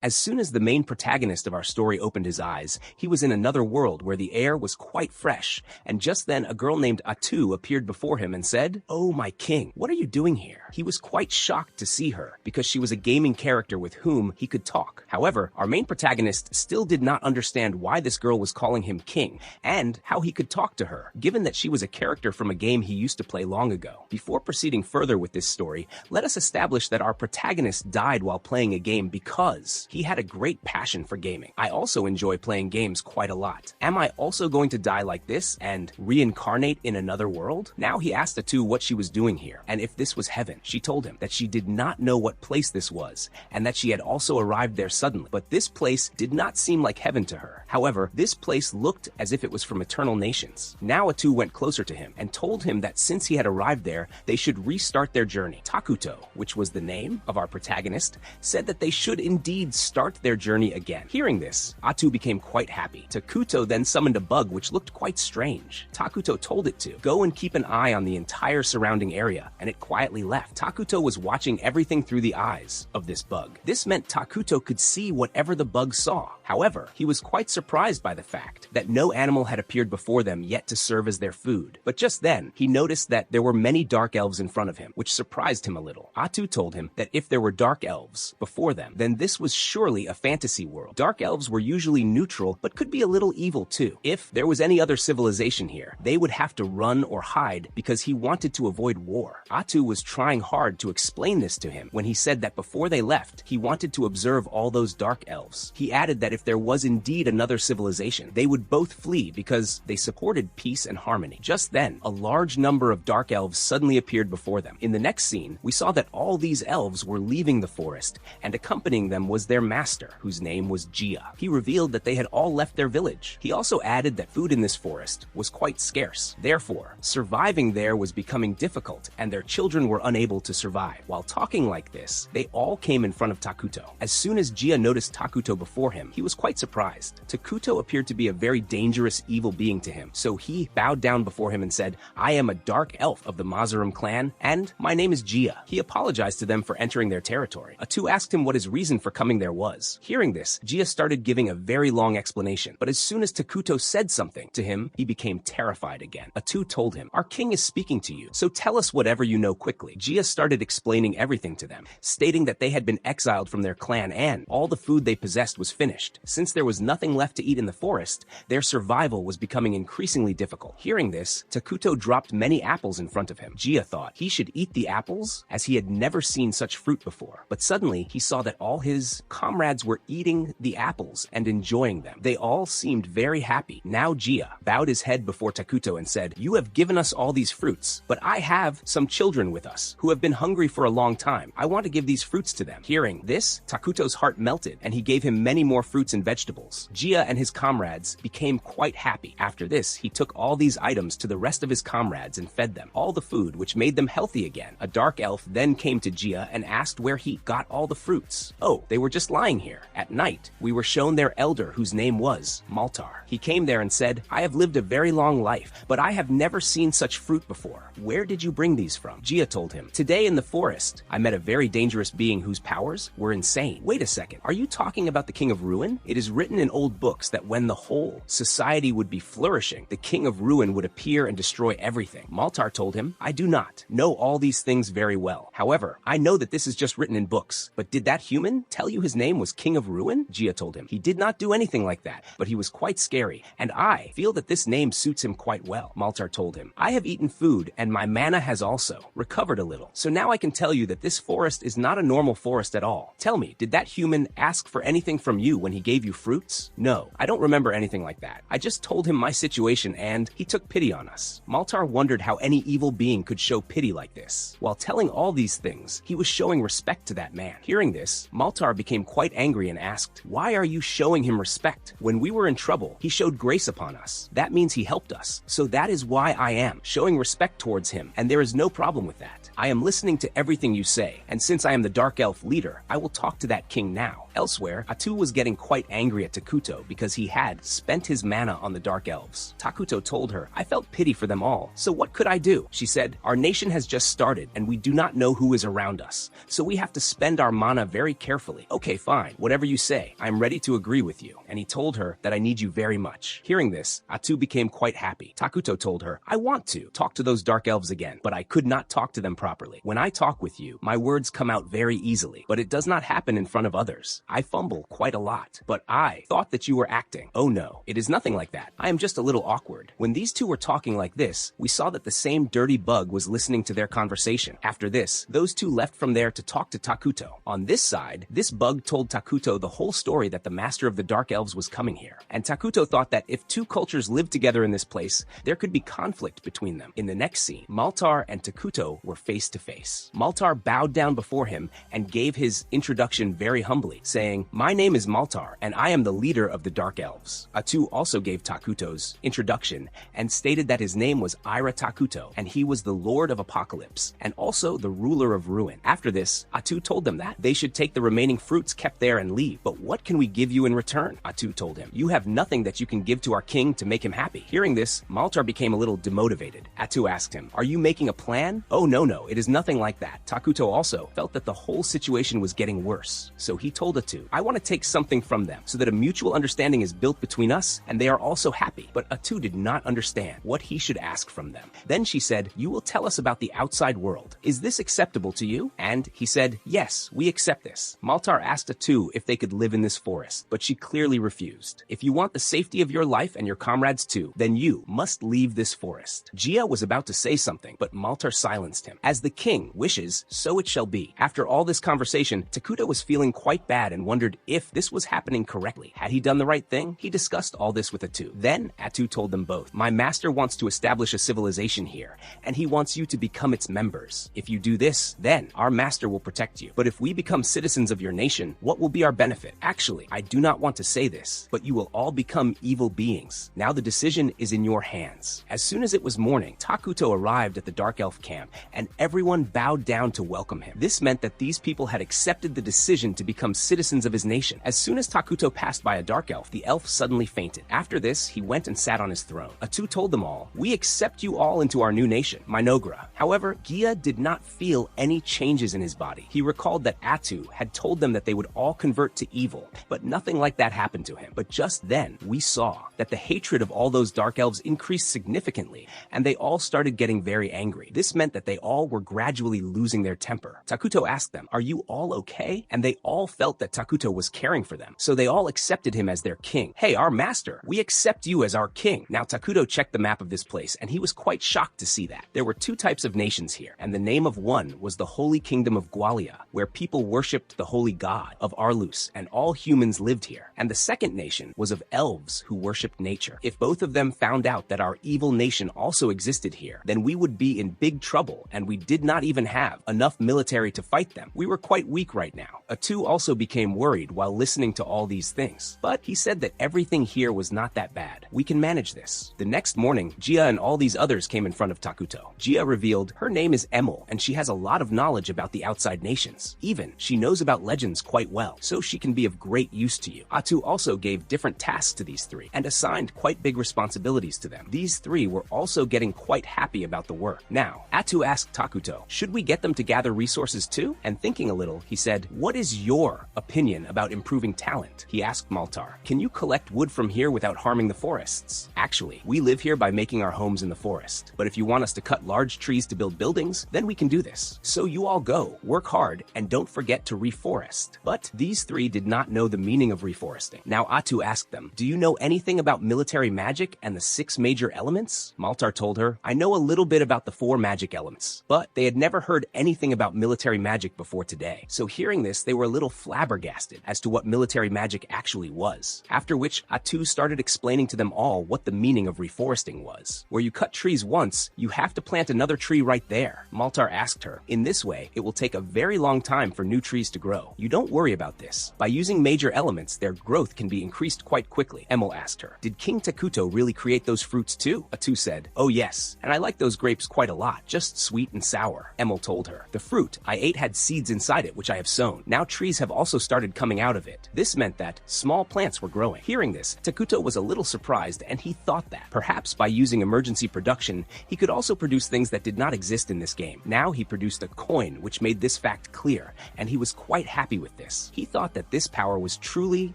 As soon as the main protagonist of our story opened his eyes, he was in another world where the air was quite fresh, and just then a girl named Atu appeared before him and said, "Oh, my king, what are you doing here?" He was quite shocked to see her, because she was a gaming character with whom he could talk. However, our main protagonist still did not understand why this girl was calling him king, and how he could talk to her, given that she was a character from a game he used to play long ago. Before proceeding further with this story, let us establish that our protagonist died while playing a game because he had a great passion for gaming. I also enjoy playing games quite a lot. Am I also going to die like this and reincarnate in another world? Now he asked Atu what she was doing here, and if this was heaven. She told him that she did not know what place this was, and that she had also arrived there suddenly. But this place did not seem like heaven to her. However, this place looked as if it was from eternal nations. Now Atu went closer to him and told him that since he had arrived there, they should restart their journey. Takuto, which was the name of our protagonist, said that they should indeed start their journey again. Hearing this, Atu became quite happy. Takuto then summoned a bug which looked quite strange. Takuto told it to go and keep an eye on the entire surrounding area, and it quietly left. Takuto was watching everything through the eyes of this bug. This meant Takuto could see whatever the bug saw. However, he was quite surprised by the fact that no animal had appeared before them yet to serve as their food. But just then, he noticed that there were many dark elves in front of him, which surprised him a little. Atu told him that if there were dark elves before them, then this was surely a fantasy world. Dark elves were usually neutral, but could be a little evil too. If there was any other civilization here, they would have to run or hide because he wanted to avoid war. Atu was trying hard to explain this to him when he said that before they left, he wanted to observe all those dark elves. He added that if there was indeed another civilization, they would both flee because they supported peace and harmony. Just then, a large number of dark elves suddenly appeared before them. In the next scene, we saw that all these elves were leaving the forest, and accompanying them was their master, whose name was Gia. He revealed that they had all left their village. He also added that food in this forest was quite scarce. Therefore, surviving there was becoming difficult, and their children were unable to survive. While talking like this, they all came in front of Takuto. As soon as Gia noticed Takuto before him, he was quite surprised. Takuto appeared to be a very dangerous, evil being to him, so he bowed down before him and said, "I am a dark elf of the Mazarum clan, and my name is Gia." He apologized to them for entering their territory. Atu asked him what his reason for coming there was. Hearing this, Gia started giving a very long explanation, but as soon as Takuto said something to him, he became terrified again. Atu told him, "Our king is speaking to you, so tell us whatever you know quickly." Gia started explaining everything to them, stating that they had been exiled from their clan and all the food they possessed was finished. Since there was nothing left to eat in the forest, their survival was becoming increasingly difficult. Hearing this, Takuto dropped many apples in front of him. Gia thought he should eat the apples, as he had never seen such fruit before. But suddenly, he saw that all his comrades were eating the apples and enjoying them. They all seemed very happy. Now Gia bowed his head before Takuto and said, "You have given us all these fruits, but I have some children with us who have been hungry for a long time. I want to give these fruits to them." Hearing this, Takuto's heart melted, and he gave him many more fruits and vegetables. Gia and his comrades became quite happy. After this, he took all these items to the rest of his comrades and fed them all the food, which made them healthy again. A dark elf then came to Gia and asked where he got all the fruits. "Oh, they were just lying here. At night, we were shown their elder, whose name was Maltar. He came there and said, 'I have lived a very long life, but I have never seen such fruit before. Where did you bring these from?' Gia told him, 'Today in the forest, I met a very dangerous being whose powers were insane.'" Wait a second, are you talking about the King of Ruin? It is written in old books that when the whole society would be flourishing, the King of Ruin would appear and destroy everything. Maltar told him, "I do not know all these things very well. However, I know that this is just written in books. But did that human tell you his name was King of Ruin?" Gia told him, "He did not do anything like that, but he was quite scary, and I feel that this name suits him quite well." Maltar told him, "I have eaten food, and my mana has also recovered a little. So now I can tell you that this forest is not a normal forest at all. Tell me, did that human ask for anything from you when he gave you fruits?" "No, I don't remember anything like that. I just told him my situation and he took pity on us." Maltar wondered how any evil being could show pity like this. While telling all these things, he was showing respect to that man. Hearing this, Maltar became quite angry and asked, "Why are you showing him respect? When we were in trouble, he showed grace upon us. That means he helped us. So that is why I am showing respect towards him, and there is no problem with that. I am listening to everything you say, and since I am the Dark Elf leader, I will talk to that king now." Elsewhere, Atu was getting quite angry at Takuto because he had spent his mana on the Dark Elves. Takuto told her, I felt pity for them all, so what could I do? She said, our nation has just started and we do not know who is around us, so we have to spend our mana very carefully. Okay, fine, whatever you say, I'm ready to agree with you. And he told her that I need you very much. Hearing this, Atu became quite happy. Takuto told her, I want to talk to those Dark Elves again, but I could not talk to them properly. When I talk with you, my words come out very easily, but it does not happen in front of others. I fumble quite a lot, but I thought that you were acting. Oh no, it is nothing like that. I am just a little awkward. When these two were talking like this, we saw that the same dirty bug was listening to their conversation. After this, those two left from there to talk to Takuto. On this side, this bug told Takuto the whole story that the master of the Dark Elves was coming here. And Takuto thought that if two cultures lived together in this place, there could be conflict between them. In the next scene, Maltar and Takuto were face to face. Maltar bowed down before him and gave his introduction very humbly, saying, my name is Maltar, and I am the leader of the Dark Elves. Atu also gave Takuto's introduction and stated that his name was Ira Takuto, and he was the Lord of Apocalypse, and also the ruler of Ruin. After this, Atu told them that they should take the remaining fruits kept there and leave. But what can we give you in return? Atu told him, you have nothing that you can give to our king to make him happy. Hearing this, Maltar became a little demotivated. Atu asked him, are you making a plan? Oh no, it is nothing like that. Takuto also felt that the whole situation was getting worse. So he told Atu, I want to take something from them so that a mutual understanding is built between us and they are also happy. But Atu did not understand what he should ask from them. Then she said, you will tell us about the outside world. Is this acceptable to you? And he said, yes, we accept this. Maltar asked Atu if they could live in this forest, but she clearly refused. If you want the safety of your life and your comrades too, then you must leave this forest. Gia was about to say something, but Maltar silenced him. As the king wishes, so it shall be. After all this conversation, Takuto was feeling quite bad and wondered if this was happening correctly. Had he done the right thing? He discussed all this with Atu. Then Atu told them both, my master wants to establish a civilization here, and he wants you to become its members. If you do this, then our master will protect you. But if we become citizens of your nation, what will be our benefit? Actually, I do not want to say this, but you will all become evil beings. Now the decision is in your hands. As soon as it was morning, Takuto arrived at the Dark Elf camp, and everyone bowed down to welcome him. This meant that these people had accepted the decision to become citizens of his nation. As soon as Takuto passed by a Dark Elf, the elf suddenly fainted. After this, he went and sat on his throne. Atu told them all, we accept you all into our new nation, Minogra. However, Gia did not feel any changes in his body. He recalled that Atu had told them that they would all convert to evil, but nothing like that happened to him. But just then, we saw that the hatred of all those Dark Elves increased significantly, and they all started getting very angry. This meant that they all were gradually losing their temper. Takuto asked them, are you all okay? And they all felt that Takuto was caring for them, so they all accepted him as their king. Hey, our master, we accept you as our king. Now Takuto checked the map of this place, and he was quite shocked to see that. There were two types of nations here, and the name of one was the Holy Kingdom of Gwalia, where people worshipped the holy god of Arlus, and all humans lived here. And the second nation was of elves who worshipped nature. If both of them found out that our evil nation also existed here, then we would be in big trouble, and we did not even have enough military to fight them. We were quite weak right now. Atu also became worried while listening to all these things, but he said that everything here was not that bad. We can manage this. The next morning, Gia and all these others came in front of Takuto. Gia revealed her name is Emil, and she has a lot of knowledge about the outside nations. Even, she knows about legends quite well, so she can be of great use to you. Atu also gave different tasks to these three, and assigned quite big responsibilities to them. These three were also getting quite happy about the work. Now, Atu asked Takuto, should we get them to gather resources too? And thinking a little, he said, what is your opinion about improving talent? He asked Maltar, can you collect wood from here without harming the forests? Actually, we live here by making our homes in the forest, but if you want us to cut large trees to build buildings, then we can do this. So you all go, work hard, and don't forget to reforest. But these three did not know the meaning of reforesting. Now Atu asked them, do you know anything about military magic and the 6 major elements? Maltar told her, I know a little bit about the 4 magic elements, but they had never heard anything about military magic before today. So hearing this, they were a little flabbergasted as to what military magic actually was. After which, Atu started explaining to them all what the meaning of reforesting was. Where you cut trees once, you have to plant another tree right there. Maltar asked her, in this way, it will take a very long time for new trees to grow. You don't worry about this. By using major elements, their growth can be increased quite quickly. Emil asked her, did King Takuto really create those fruits too? Atu said, oh yes, and I like those grapes quite a lot, just sweet and sour. Emil told her, the fruit I ate had seeds inside it which I have sown. Now trees have also also started coming out of it. This meant that small plants were growing. Hearing this, Takuto was a little surprised, and he thought that, perhaps by using emergency production, he could also produce things that did not exist in this game. Now he produced a coin, which made this fact clear, and he was quite happy with this. He thought that this power was truly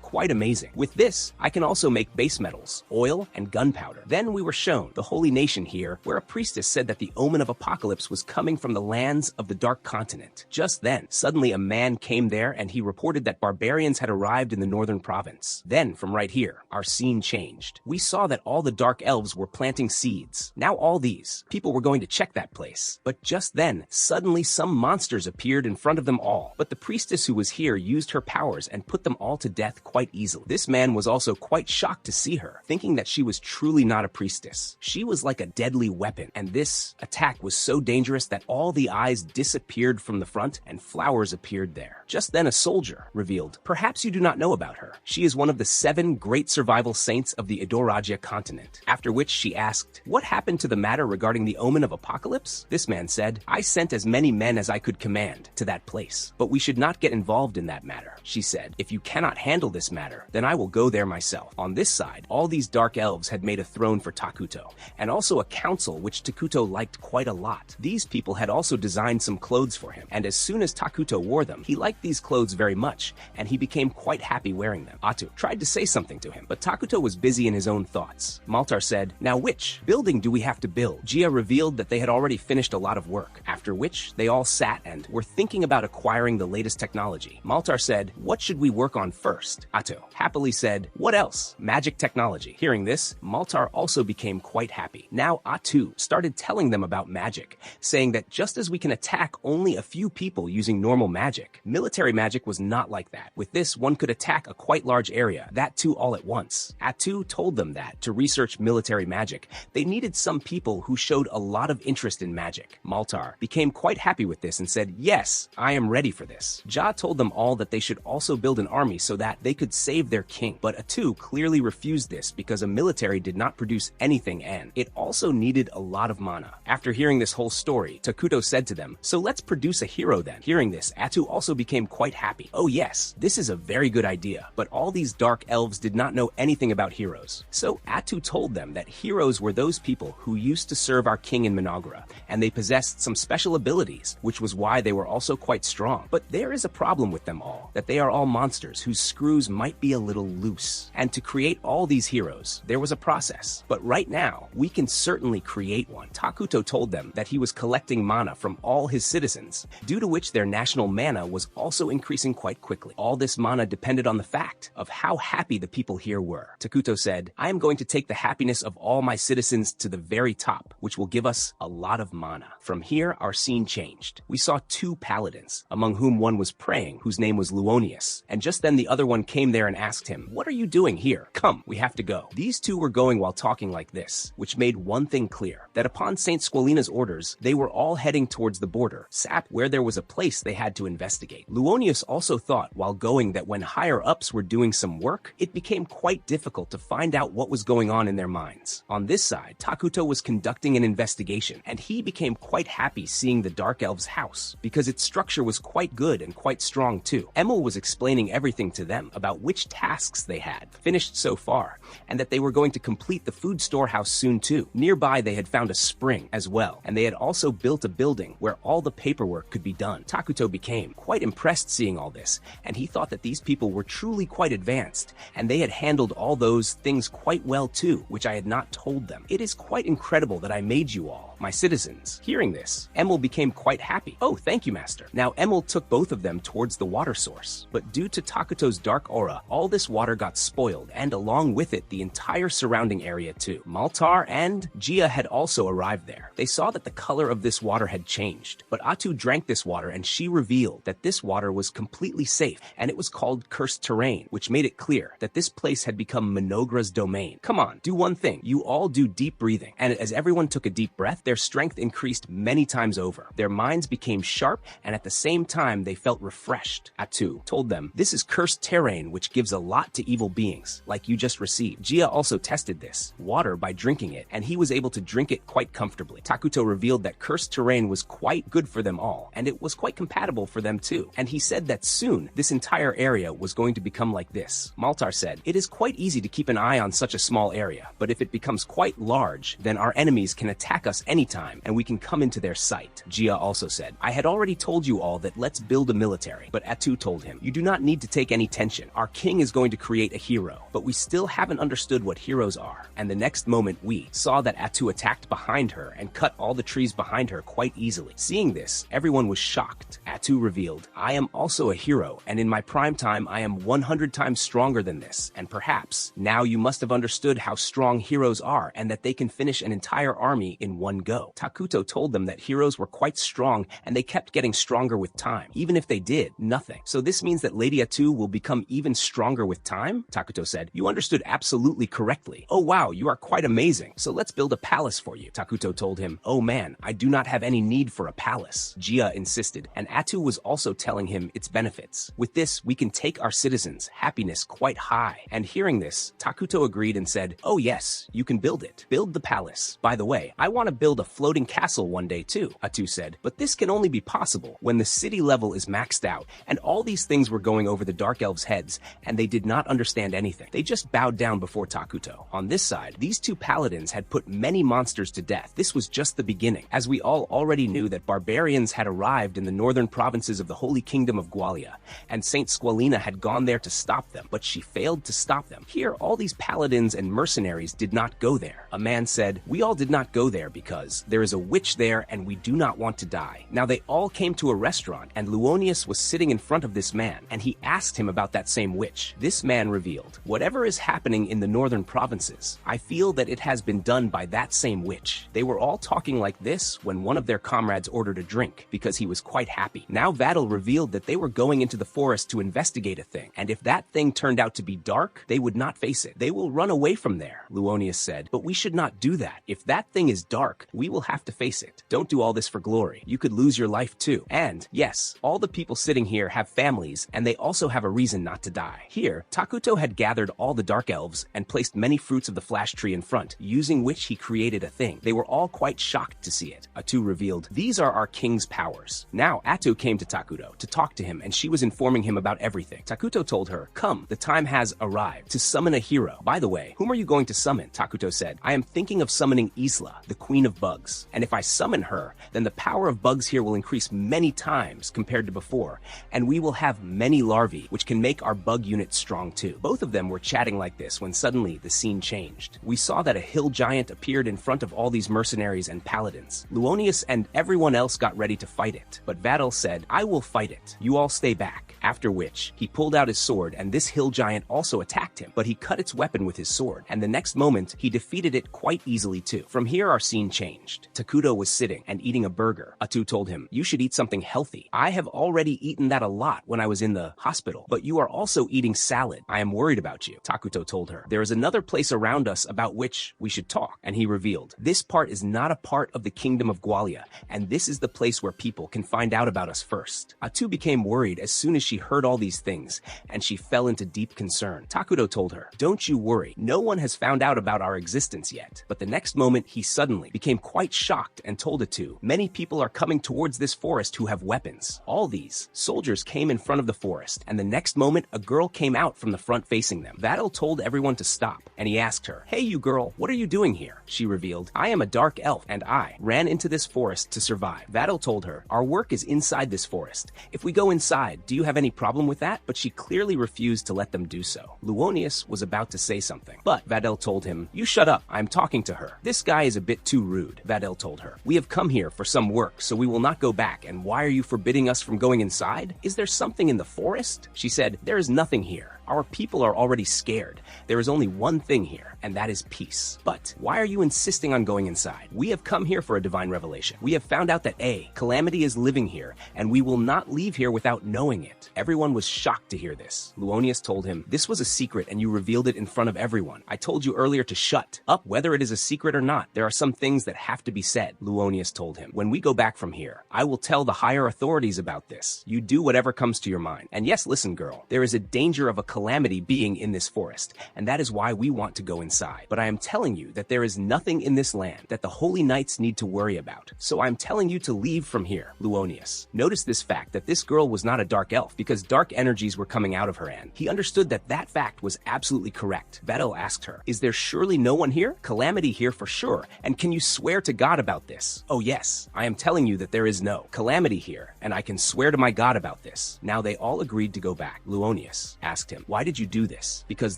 quite amazing. With this, I can also make base metals, oil, and gunpowder. Then we were shown the holy nation here, where a priestess said that the omen of apocalypse was coming from the lands of the Dark Continent. Just then, suddenly a man came there, and he reported that barbarians had arrived in the northern province. Then, from right here, our scene changed. We saw that all the dark elves were planting seeds. Now all these people were going to check that place. But just then, suddenly some monsters appeared in front of them all. But the priestess who was here used her powers and put them all to death quite easily. This man was also quite shocked to see her, thinking that she was truly not a priestess. She was like a deadly weapon, and this attack was so dangerous that all the eyes disappeared from the front and flowers appeared there. Just then a soldier revealed, "Perhaps you do not know about her. She is one of the 7 great survival saints of the Edoraja continent." After which she asked, "What happened to the matter regarding the omen of apocalypse?" This man said, "I sent as many men as I could command to that place, but we should not get involved in that matter." She said, "If you cannot handle this matter, then I will go there myself." On this side, all these dark elves had made a throne for Takuto, and also a council which Takuto liked quite a lot. These people had also designed some clothes for him, and as soon as Takuto wore them, he liked these clothes very much, and he became quite happy wearing them. Atu tried to say something to him, but Takuto was busy in his own thoughts. Maltar said, "Now which building do we have to build?" Gia revealed that they had already finished a lot of work, after which they all sat and were thinking about acquiring the latest technology. Maltar said, "What should we work on first?" Atu happily said, "What else? Magic technology." Hearing this, Maltar also became quite happy. Now Atu started telling them about magic, saying that just as we can attack only a few people using normal magic, military magic was not like that. With this, one could attack a quite large area, that too all at once. Atu told them that, to research military magic, they needed some people who showed a lot of interest in magic. Maltar became quite happy with this and said, "Yes, I am ready for this." Ja told them all that they should also build an army so that they could save their king, but Atu clearly refused this because a military did not produce anything and it also needed a lot of mana. After hearing this whole story, Takuto said to them, "So let's produce a hero then." Hearing this, Atu also became quite happy. "Oh yes, this is a very good idea," but all these dark elves did not know anything about heroes. So Atu told them that heroes were those people who used to serve our king in Managra, and they possessed some special abilities, which was why they were also quite strong. But there is a problem with them all, that they are all monsters whose screws might be a little loose. And to create all these heroes, there was a process. But right now, we can certainly create one. Takuto told them that he was collecting mana from all his citizens, due to which their national mana was also increasing quite quickly. All this mana depended on the fact of how happy the people here were. Takuto said, "I am going to take the happiness of all my citizens to the very top, which will give us a lot of mana." From here, our scene changed. We saw 2 paladins, among whom one was praying, whose name was Luonius, and just then the other one came there and asked him, "What are you doing here? Come, we have to go." These 2 were going while talking like this, which made one thing clear, that upon Saint Squalina's orders, they were all heading towards the border, Sap, where there was a place they had to investigate. Luonius also thought while going that when higher-ups were doing some work, it became quite difficult to find out what was going on in their minds. On this side, Takuto was conducting an investigation, and he became quite happy seeing the Dark Elves' house, because its structure was quite good and quite strong too. Emil was explaining everything to them about which tasks they had finished so far, and that they were going to complete the food storehouse soon too. Nearby they had found a spring as well, and they had also built a building where all the paperwork could be done. Takuto became quite impressed seeing all this, and he thought that these people were truly quite advanced, and they had handled all those things quite well too, which I had not told them. "It is quite incredible that I made you all, my citizens." Hearing this, Emil became quite happy. "Oh, thank you, master." Now Emil took both of them towards the water source, but due to Takuto's dark aura, all this water got spoiled, and along with it, the entire surrounding area too. Maltar and Gia had also arrived there. They saw that the color of this water had changed, but Atu drank this water and she revealed that this water was completely safe, and it was called cursed terrain, which made it clear that this place had become Minogra's domain. Come on, do one thing. You all do deep breathing. And as everyone took a deep breath, their strength increased many times over. Their minds became sharp, and at the same time, they felt refreshed. Atu told them, "This is cursed terrain, which gives a lot to evil beings, like you just received." Gia also tested this water by drinking it, and he was able to drink it quite comfortably. Takuto revealed that cursed terrain was quite good for them all, and it was quite compatible for them too. And he said that soon soon, this entire area was going to become like this. Maltar said, "It is quite easy to keep an eye on such a small area, but if it becomes quite large, then our enemies can attack us anytime, and we can come into their sight." Gia also said, "I had already told you all that let's build a military," but Atu told him, "You do not need to take any tension. Our king is going to create a hero, but we still haven't understood what heroes are." And the next moment we saw that Atu attacked behind her and cut all the trees behind her quite easily. Seeing this, everyone was shocked. Atu revealed, "I am also a hero, and in my prime time I am 100 times stronger than this, and perhaps now you must have understood how strong heroes are and that they can finish an entire army in one go." Takuto told them that heroes were quite strong and they kept getting stronger with time. Even if they did nothing. "So this means that Lady Atu will become even stronger with time?" Takuto said, "You understood absolutely correctly. Oh wow, you are quite amazing. So let's build a palace for you." Takuto told him, "Oh man, I do not have any need for a palace." Gia insisted, and Atu was also telling him its benefits. "With this, we can take our citizens' happiness quite high." And hearing this, Takuto agreed and said, "Oh yes, you can build it. Build the palace. By the way, I want to build a floating castle one day too," Atu said, "but this can only be possible when the city level is maxed out." And all these things were going over the Dark Elves' heads, and they did not understand anything. They just bowed down before Takuto. On this side, these two paladins had put many monsters to death. This was just the beginning, as we all already knew that barbarians had arrived in the northern provinces of the Holy Kingdom of Gwalia, and Saint Squalina had gone there to stop them, but she failed to stop them. Here, all these paladins and mercenaries did not go there. A man said, "We all did not go there because there is a witch there and we do not want to die." Now they all came to a restaurant, and Luonius was sitting in front of this man, and he asked him about that same witch. This man revealed, "Whatever is happening in the northern provinces, I feel that it has been done by that same witch." They were all talking like this when one of their comrades ordered a drink, because he was quite happy. Now Vadal revealed that they were going into the forest to investigate a thing, and if that thing turned out to be dark, they would not face it. They will run away from there, Luonius said, "but we should not do that. If that thing is dark, we will have to face it. Don't do all this for glory. You could lose your life too. And, yes, all the people sitting here have families, and they also have a reason not to die." Here, Takuto had gathered all the Dark Elves and placed many fruits of the flash tree in front, using which he created a thing. They were all quite shocked to see it. Atu revealed, "These are our king's powers." Now, Atu came to Takuto to talk to him, and she was informing him about everything. Takuto told her, "Come, the time has arrived to summon a hero. By the way, whom are you going to summon?" Takuto said, "I am thinking of summoning Isla, the queen of bugs. And if I summon her, then the power of bugs here will increase many times compared to before, and we will have many larvae, which can make our bug unit strong too." Both of them were chatting like this when suddenly the scene changed. We saw that a hill giant appeared in front of all these mercenaries and paladins. Luonius and everyone else got ready to fight it, but Vadal said, "I will fight it. You all stay back." After which, he pulled out his sword, and this hill giant also attacked him, but he cut its weapon with his sword, and the next moment, he defeated it quite easily too. From here, our scene changed. Takuto was sitting and eating a burger. Atu told him, "You should eat something healthy. I have already eaten that a lot when I was in the hospital, but you are also eating salad. I am worried about you." Takuto told her, "There is another place around us about which we should talk," and he revealed, "This part is not a part of the kingdom of Gwalia, and this is the place where people can find out about us first." Atu became worried as soon as she heard all these things, and she fell into deep concern. Takuto told her, "Don't you worry, no one has found out about our existence yet." But the next moment, he suddenly became quite shocked and told Atu, "Many people are coming towards this forest who have weapons." All these soldiers came in front of the forest, and the next moment, a girl came out from the front facing them. Vadal told everyone to stop, and he asked her, "Hey, you girl, what are you doing here?" She revealed, "I am a dark elf, and I ran into this forest to survive." Vadal told her, "Our work is inside this forest. If we go inside, do you have any problem with that?" But she clearly refused to let them do so. Luonius was about to say something, but Vadal told him, "You shut up, I'm talking to her. This guy is a bit too rude." Vadal told her, "We have come here for some work, so we will not go back, and why are you forbidding us from going inside? Is there something in the forest?" She said, "There is nothing here. Our people are already scared. There is only one thing here, and that is peace. But why are you insisting on going inside? We have come here for a divine revelation. We have found out that Calamity is living here, and we will not leave here without knowing it." Everyone was shocked to hear this. Luonius told him, "This was a secret, and you revealed it in front of everyone. I told you earlier to shut up. Whether it is a secret or not, there are some things that have to be said." Luonius told him, "When we go back from here, I will tell the higher authorities about this. You do whatever comes to your mind. And yes, listen, girl, there is a danger of a calamity being in this forest, and that is why we want to go inside. But I am telling you that there is nothing in this land that the holy knights need to worry about. So I'm telling you to leave from here, Luonius. Notice this fact that this girl was not a dark elf because dark energies were coming out of her, and he understood that that fact was absolutely correct. Vadel asked her, "Is there surely no one here? Calamity here for sure, and can you swear to God about this?" "Oh yes, I am telling you that there is no calamity here, and I can swear to my God about this." Now they all agreed to go back. Luonius asked him, "Why did you do this?" "Because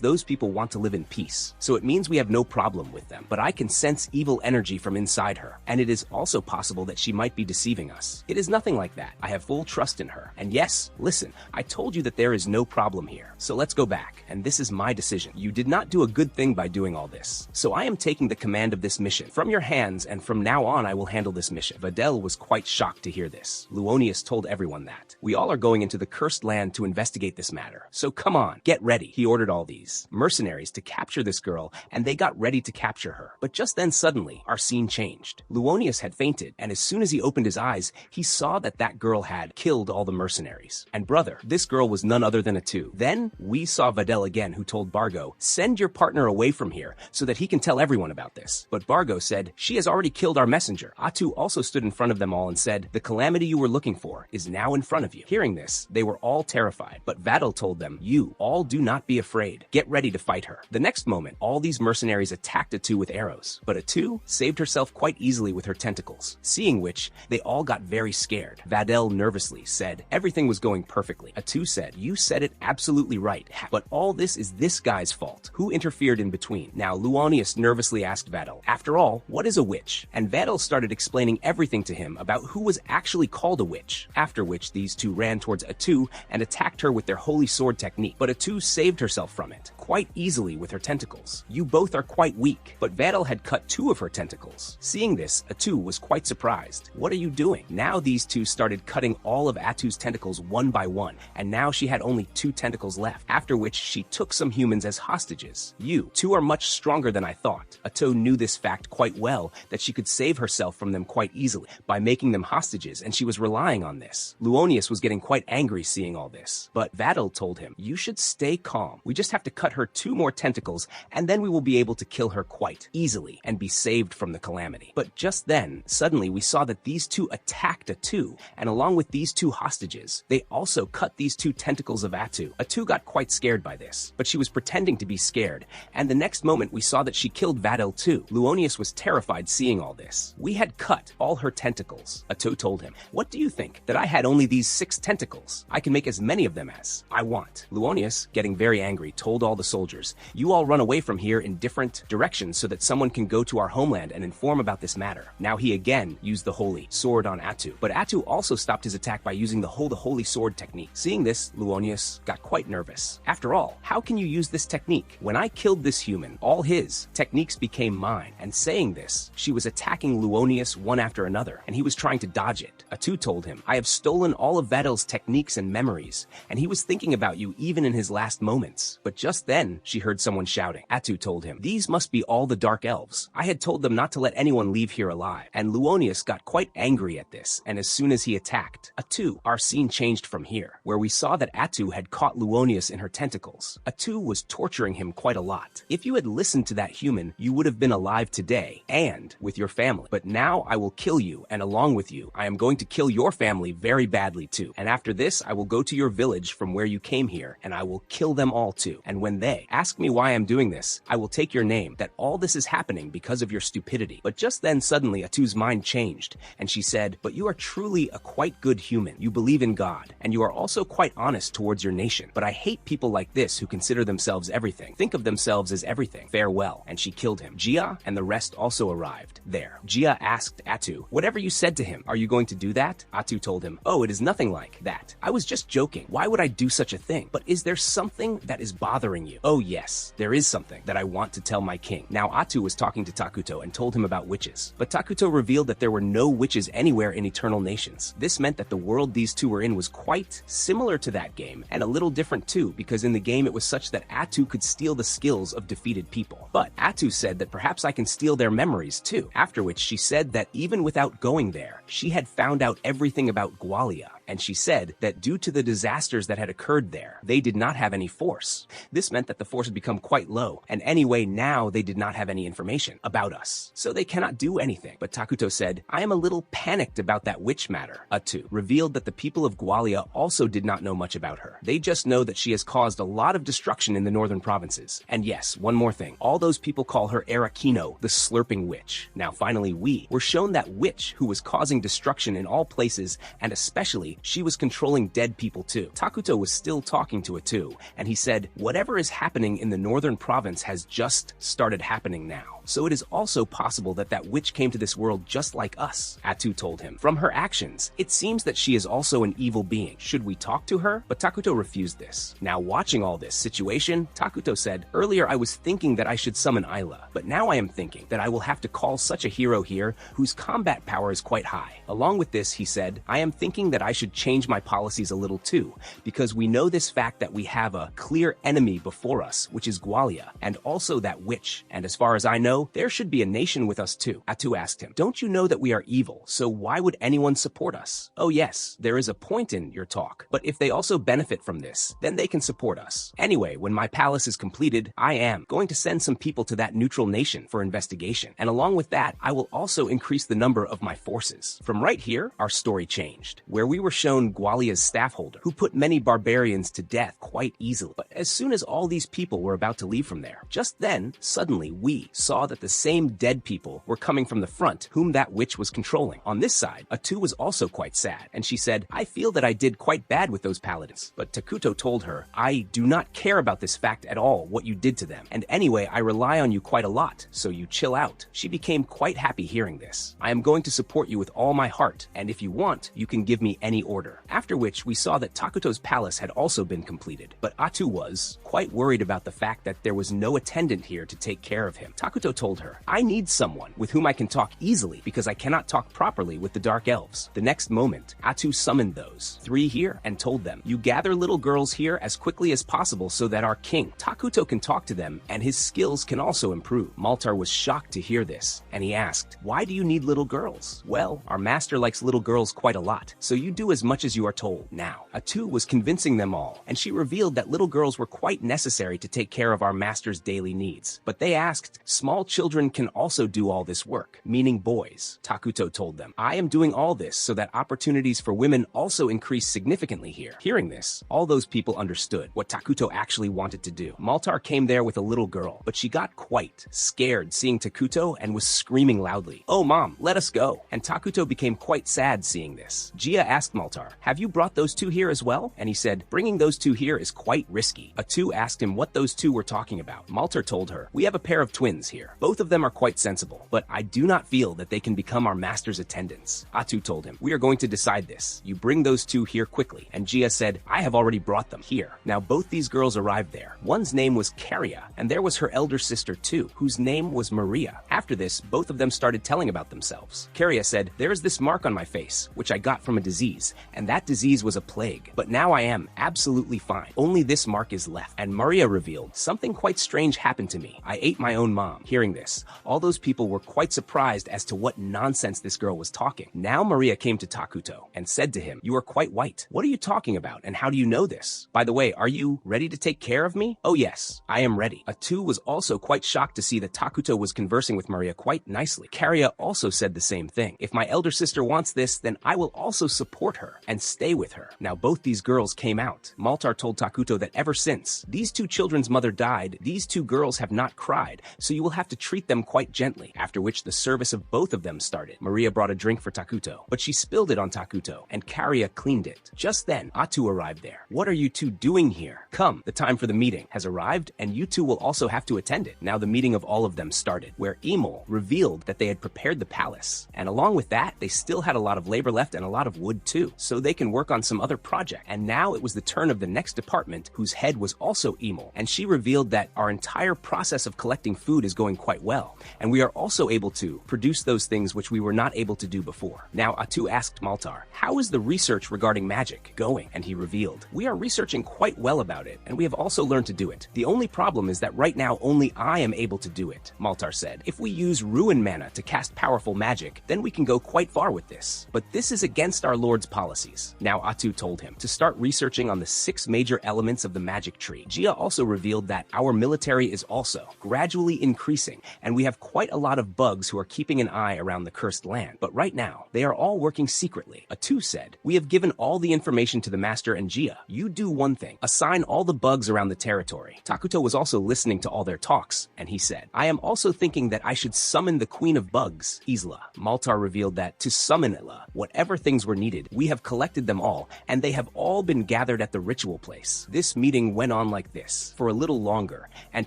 those people want to live in peace, so it means we have no problem with them. But I can sense evil energy from inside her, and it is also possible that she might be deceiving us. It is nothing like that. I have full trust in her. And yes, listen, I told you that there is no problem here. So let's go back, and this is my decision. You did not do a good thing by doing all this. So I am taking the command of this mission from your hands, and from now on I will handle this mission." Vadel was quite shocked to hear this. Luonius told everyone that, "We all are going into the cursed land to investigate this matter. So come on, get ready." He ordered all these mercenaries to capture this girl, and they got ready to capture her. But just then suddenly, our scene changed. Luonius had fainted, and as soon as he opened his eyes, he saw that that girl had killed all the mercenaries. And brother, this girl was none other than Atu. Then we saw Vadel again, who told Bargo, "Send your partner away from here so that he can tell everyone about this." But Bargo said, "She has already killed our messenger." Atu also stood in front of them all and said, "The calamity you were looking for is now in front of you." Hearing this, they were all terrified, but Vadel told them, "You all do not be afraid. Get ready to fight her." The next moment, all these mercenaries attacked Atu with arrows, but Atu saved herself quite easily with her tentacles, seeing which they all got very scared. Vadel nervously said everything was going perfectly. Atu said, "You said it absolutely right, but all this is this guy's fault. Who interfered in between?" Now Luonius nervously asked Vadel, "After all, what is a witch?" And Vadel started explaining everything to him about who was actually called a witch, after which these two ran towards Atu and attacked her with their holy sword technique. But Atu saved herself from it quite easily with her tentacles. "You both are quite weak," but Vadel had cut 2 of her tentacles. Seeing this, Atu was quite surprised. "What are you doing?" Now these two started cutting all of Atu's tentacles one by one, and now she had only 2 tentacles left, after which she took some humans as hostages. "You two are much stronger than I thought." Atu knew this fact quite well, that she could save herself from them quite easily by making them hostages, and she was relying on this. Luonius was getting quite angry seeing all this, but Vadel told him, "You should stay calm. We just have to cut her 2 more tentacles, and then we will be able to kill her quite easily and be saved from the calamity." But just then, suddenly we saw that these two attacked Atu, and along with these 2 hostages, they also cut these 2 tentacles of Atu. Atu got quite scared by this, but she was pretending to be scared, and the next moment we saw that she killed Vadel too. Luonius was terrified seeing all this. "We had cut all her tentacles." Atu told him, "What do you think, that I had only these 6 tentacles? I can make as many of them as I want." Luonius, getting very angry, told all the soldiers, "You all run away from here in different directions so that someone can go to our homeland and inform about this matter." Now he again used the holy sword on Atu, but Atu also stopped his attack by using the holy sword technique. Seeing this, Luonius got quite nervous. After all, how can you use this technique? When I killed this human, all his techniques became mine. And saying this, she was attacking Luonius one after another, and he was trying to dodge it. Atu told him, "I have stolen all of Vadel's techniques and memories, and he was thinking about you even in his last moments." But just then, she heard someone shouting. Atu told him, "These must be all the dark elves. I had told them not to let anyone leave here alive." And Luonius got quite angry at this, and as soon as he attacked Atu, our scene changed from here, where we saw that Atu had caught Luonius in her tentacles. Atu was torturing him quite a lot. If you had listened to that human, you would have been alive today, and with your family. But now I will kill you, and along with you, I am going to kill your family very badly too. And after this, I will go to your village from where you came here, and I will kill them all too. And when they ask me why I'm doing this, I will take your name, that all this is happening because of your stupidity." But just then suddenly Atu's mind changed, and she said, "But you are truly a quite good human. You believe in God, and you are also quite honest towards your nation. But I hate people like this who consider themselves everything, think of themselves as everything. Farewell." And she killed him. Gia and the rest also arrived there. Gia asked Atu, "Whatever you said to him, are you going to do that?" Atu told him, "Oh, it is nothing like that. I was just joking. Why would I do such a thing? But is there something that is bothering you?" "Oh yes, there is something that I want to tell my king." Now Atu was talking to Takuto and told him about witches. But Takuto revealed that there were no witches anywhere in Eternal Nations. This meant that the world these two were in was quite similar to that game, and a little different too, because in the game it was such that Atu could steal the skills of defeated people. But Atu said that perhaps I can steal their memories too, after which she said that even without going there, she had found out everything about Gwalia. and she said that due to the disasters that had occurred there, they did not have any force. This meant that the force had become quite low, and anyway, now they did not have any information about us, so they cannot do anything. But Takuto said, I am a little panicked about that witch matter. Atu revealed that the people of Gwalia also did not know much about her. They just know that she has caused a lot of destruction in the northern provinces. And yes, one more thing. All those people call her Arakino, the slurping witch. Now finally we were shown that witch who was causing destruction in all places, and especially she was controlling dead people too. Takuto was still talking to Atu, and he said, whatever is happening in the northern province has just started happening now. So it is also possible that that witch came to this world just like us, Atu told him. From her actions, it seems that she is also an evil being. Should we talk to her? But Takuto refused this. Now watching all this situation, Takuto said, earlier I was thinking that I should summon Ayla, but now I am thinking that I will have to call such a hero here whose combat power is quite high. Along with this, he said, I am thinking that I should change my policies a little too, because we know this fact that we have a clear enemy before us, which is Gwalia, and also that witch, and as far as I know, there should be a nation with us too. Atu asked him, don't you know that we are evil, so why would anyone support us? Oh yes, there is a point in your talk, but if they also benefit from this, then they can support us. Anyway, when my palace is completed, I am going to send some people to that neutral nation for investigation, and along with that, I will also increase the number of my forces. From right here, our story changed, where we were shown Gwalia's staffholder, who put many barbarians to death quite easily. But as soon as all these people were about to leave from there, just then, suddenly we saw that the same dead people were coming from the front, whom that witch was controlling. On this side, Atu was also quite sad, and she said, I feel that I did quite bad with those paladins. But Takuto told her, I do not care about this fact at all, what you did to them. And anyway, I rely on you quite a lot, so you chill out. She became quite happy hearing this. I am going to support you with all my heart, and if you want, you can give me any order. After which, we saw that Takuto's palace had also been completed, but Atu was quite worried about the fact that there was no attendant here to take care of him. Takuto told her, I need someone with whom I can talk easily because I cannot talk properly with the dark elves. The next moment, Atu summoned those 3 here and told them, you gather little girls here as quickly as possible so that our king, Takuto, can talk to them and his skills can also improve. Maltar was shocked to hear this, and he asked, why do you need little girls? Well, our master likes little girls quite a lot, so you do as much as you are told. Now, Atu was convincing them all, and she revealed that little girls were quite necessary to take care of our master's daily needs. But they asked, small children can also do all this work, meaning boys. Takuto told them, I am doing all this so that opportunities for women also increase significantly here. Hearing this, all those people understood what Takuto actually wanted to do. Maltar came there with a little girl, but she got quite scared seeing Takuto and was screaming loudly, oh mom, let us go. And Takuto became quite sad seeing this. Gia asked Maltar, have you brought those 2 here as well? And he said, bringing those 2 here is quite risky. Atu asked him what those 2 were talking about. Maltar told her, we have a pair of twins here. Both of them are quite sensible, but I do not feel that they can become our master's attendants. Atu told him, we are going to decide this. You bring those 2 here quickly. And Gia said, I have already brought them here. Now both these girls arrived there. One's name was Karia, and there was her elder sister too, whose name was Maria. After this, both of them started telling about themselves. Karia said, there is this mark on my face, which I got from a disease, and that disease was a plague. But now I am absolutely fine. Only this mark is left. And Maria revealed, something quite strange happened to me. I ate my own mom. Hearing this, all those people were quite surprised as to what nonsense this girl was talking. Now Maria came to Takuto and said to him, you are quite white. What are you talking about, and how do you know this? By the way, are you ready to take care of me? Oh yes, I am ready. Atu was also quite shocked to see that Takuto was conversing with Maria quite nicely. Karia also said the same thing. If my elder sister wants this, then I will also support her and stay with her. Now both these girls came out. Maltar told Takuto that ever since these 2 children's mother died, these 2 girls have not cried, so you will have to treat them quite gently, after which the service of both of them started. Maria brought a drink for Takuto, but she spilled it on Takuto, and Karia cleaned it. Just then, Atu arrived there. What are you 2 doing here? Come, the time for the meeting has arrived, and you 2 will also have to attend it. Now the meeting of all of them started, where Emil revealed that they had prepared the palace, and along with that, they still had a lot of labor left and a lot of wood too, so they can work on some other project. And now it was the turn of the next department, whose head was also Emil, and she revealed that our entire process of collecting food is going quite well, and we are also able to produce those things which we were not able to do before. Now Atu asked Maltar, how is the research regarding magic going? And he revealed, we are researching quite well about it, and we have also learned to do it. The only problem is that right now only I am able to do it. Maltar said, if we we use ruin mana to cast powerful magic, then we can go quite far with this. But this is against our lord's policies. Now Atu told him to start researching on the 6 major elements of the magic tree. Gia also revealed that our military is also gradually increasing, and we have quite a lot of bugs who are keeping an eye around the cursed land. But right now, they are all working secretly. Atu said, we have given all the information to the master and Gia. You do one thing, assign all the bugs around the territory. Takuto was also listening to all their talks, and he said, I am also thinking that I should summon the queen of bugs, Isla. Maltar revealed that to summon Ila, whatever things were needed, we have collected them all, and they have all been gathered at the ritual place. This meeting went on like this for a little longer, and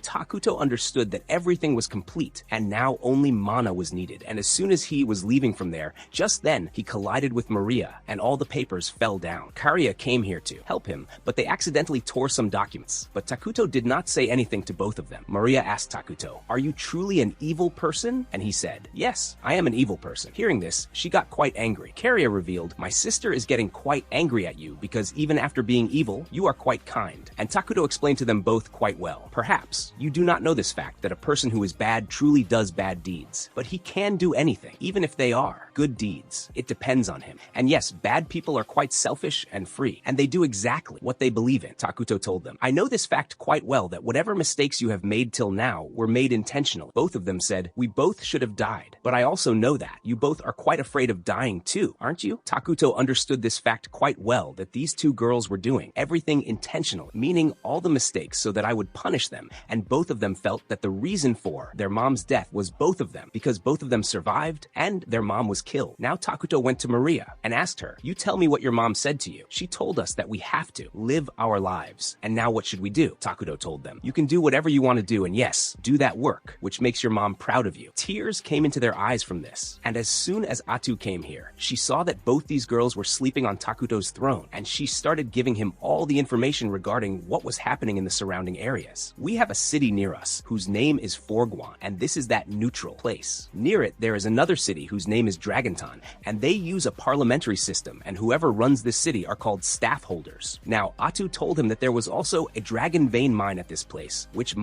Takuto understood that everything was complete, and now only mana was needed. And as soon as he was leaving from there, just then he collided with Maria, and all the papers fell down. Karia came here to help him, but they accidentally tore some documents. But Takuto did not say anything to both of them. Maria asked Takuto, are you truly an evil person? And he said, yes, I am an evil person. Hearing this, she got quite angry. Karia revealed, my sister is getting quite angry at you because even after being evil, you are quite kind. And Takuto explained to them both quite well. Perhaps you do not know this fact that a person who is bad truly does bad deeds, but he can do anything, even if they are good deeds. It depends on him. And yes, bad people are quite selfish and free, and they do exactly what they believe in. Takuto told them, I know this fact quite well, that whatever mistakes you have made till now were made intentionally. Both of them said, we both should have died, but I also know that you both are quite afraid of dying too, aren't you? Takuto understood this fact quite well, that these two girls were doing everything intentionally, meaning all the mistakes so that I would punish them, and both of them felt that the reason for their mom's death was both of them, because both of them survived and their mom was killed. Now Takuto went to Maria and asked her, you tell me what your mom said to you. She told us that we have to live our lives. And now what should we do? Takuto told them, you can do whatever you want to do, and yes, do that work, which makes your mom proud of you. Tears came into their eyes from this, and as soon as Atu came here, she saw that both these girls were sleeping on Takuto's throne, and she started giving him all the information regarding what was happening in the surrounding areas. We have a city near us whose name is Forguan, and this is that neutral place. Near it, there is another city whose name is Dragonton, and they use a parliamentary system, and whoever runs this city are called staff holders. Now, Atu told him that there was also a dragon vein mine at this place, which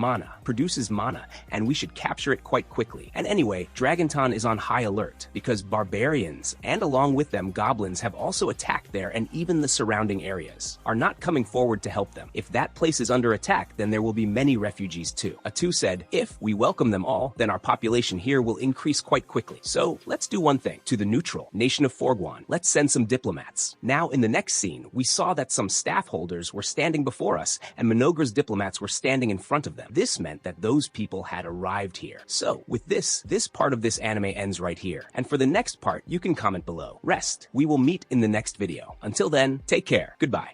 produces mana, and we should capture it quite quickly. And anyway, Dragonton is on high alert, because barbarians, and along with them goblins, have also attacked there, and even the surrounding areas are not coming forward to help them. If that place is under attack, then there will be many refugees too. Atu said, if we welcome them all, then our population here will increase quite quickly. So let's do one thing. To the neutral nation of Forguan, let's send some diplomats. Now in the next scene, we saw that some staff holders were standing before us, and Minogra's diplomats were standing in front of them. This meant that those people had arrived here. So with this part of this anime ends right here. And for the next part, you can comment below. Rest. We will meet in the next video. Until then, take care. Goodbye.